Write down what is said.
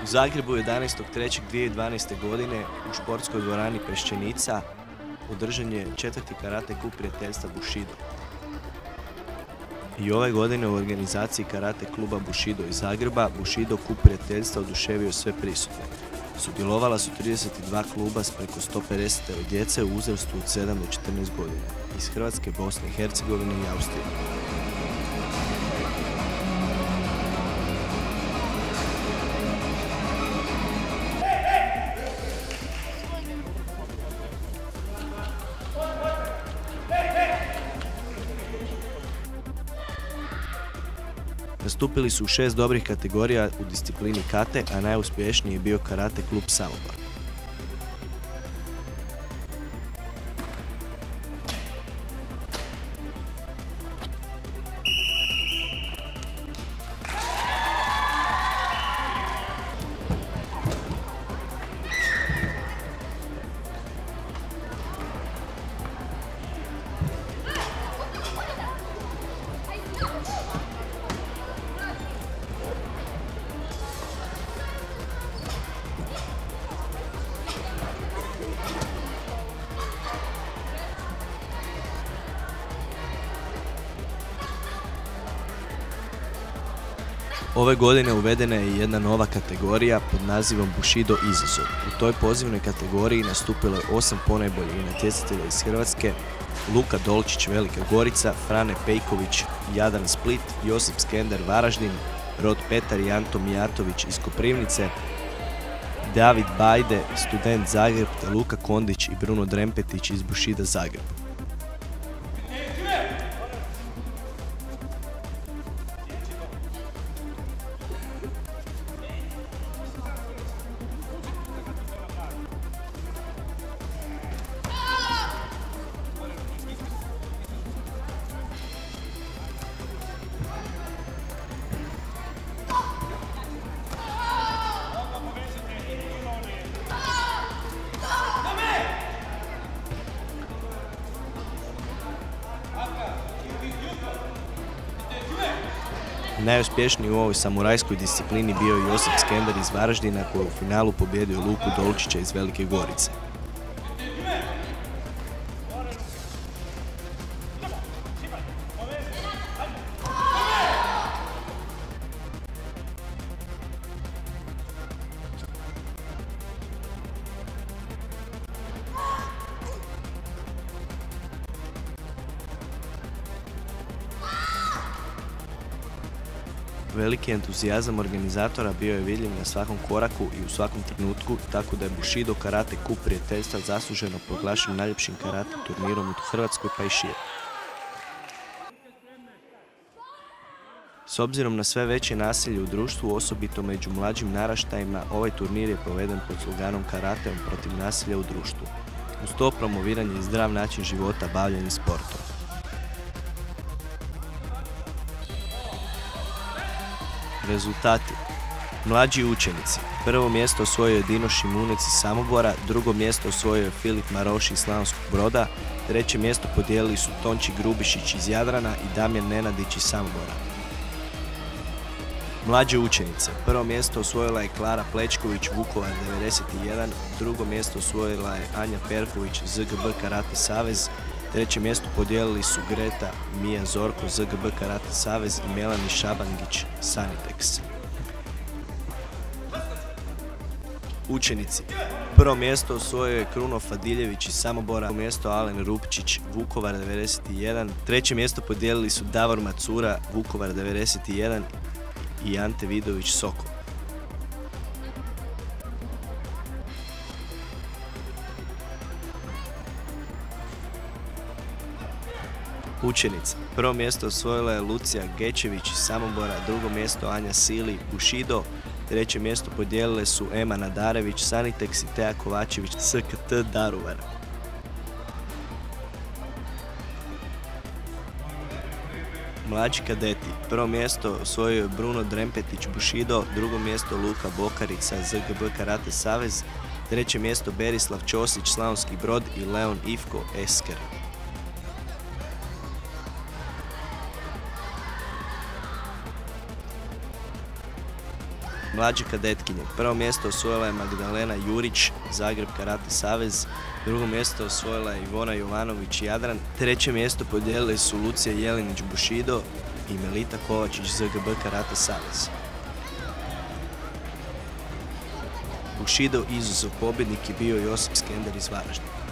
U Zagrebu 11.3.2012. godine u športskoj dvorani Peščenica održan je 4. karate kup prijateljstva Bushido. I ove godine u organizaciji karate kluba Bushido iz Zagreba Bushido kup prijateljstva oduševio sve prisutne. Sudjelovala su 32 kluba s preko 150 djece u uzrastu od 7 do 14 godina iz Hrvatske, Bosne i Hercegovine i Austrije. Nastupili su u 6 dobrih kategorija u disciplini kate, a najuspješniji je bio karate klub Samobor. Ove godine uvedena je jedna nova kategorija pod nazivom Bushido Izazov. U toj pozivnoj kategoriji nastupilo je 8 ponajboljih natjecatelja iz Hrvatske: Luka Dolčić Velika Gorica, Frane Pejković Jadran Split, Josip Skender Varaždin, Rod Petar i Anto Mijatović iz Koprivnice, David Bajde Student Zagreb te Luka Kondić i Bruno Drempetić iz Bushida Zagreb. Najuspješniji u ovoj samurajskoj disciplini bio je Josip Skender iz Varaždina koji je u finalu pobijedio Luku Dolčića iz Velike Gorice. Veliki entuzijazam organizatora bio je vidljiv na svakom koraku i u svakom trenutku, tako da je Bushido karate kup prijateljstva zasluženo proglašen najljepšim karate turnirom u Hrvatskoj pa i šire. S obzirom na sve veće nasilje u društvu, osobito među mlađim naraštajima, ovaj turnir je proveden pod sloganom Karateom protiv nasilja u društvu. Uz to promoviranje i zdrav način života bavljenje sportom. Rezultati. Mlađi učenici. Prvo mjesto osvojio je Dino Šimunec iz Samobora, drugo mjesto osvojio je Filip Maroši iz Slavonskog Broda, treće mjesto podijelili su Tonči Grubišić iz Jadrana i Damjan Nenadić iz Samobora. Mlađe učenice. Prvo mjesto osvojila je Klara Plečković Vukovar 91, drugo mjesto osvojila je Anja Perković ZGB Karate Savez, treće mjesto podijelili su Greta Mija Zorko ZGB Karate Savez i Melani Šabangić Sanitex. Učenici. Prvo mjesto osvojio je Kruno Fadiljević iz Samobora, drugo mjesto Alen Rupčić Vukovar 91, treće mjesto podijelili su Davor Macura Vukovar 91 i Ante Vidović Sokol. Učenica. Prvo mjesto osvojila je Lucija Gečević iz Samobora, drugo mjesto Anja Sili Bushido, treće mjesto podijelile su Ema Nadarević Sanitex i Teja Kovačević SKT Daruvar. Mlađi kadeti. Prvo mjesto osvojio je Bruno Drempetić Bushido, drugo mjesto Luka Bokarica ZGB Karate Savez, treće mjesto Berislav Ćosić Slavonski Brod i Leon Ivko Esker. Mlađe kadetkinje. Prvo mjesto osvojila je Magdalena Jurić, Zagreb Karate Savez. Drugo mjesto osvojila je Ivona Jovanović Jadran. Treće mjesto podijelili su Lucija Jelinić Bushido i Melita Kovačić ZGB Karate Savez. Bushido izuzov pobjednik je bio Josip Skender iz Varaždina.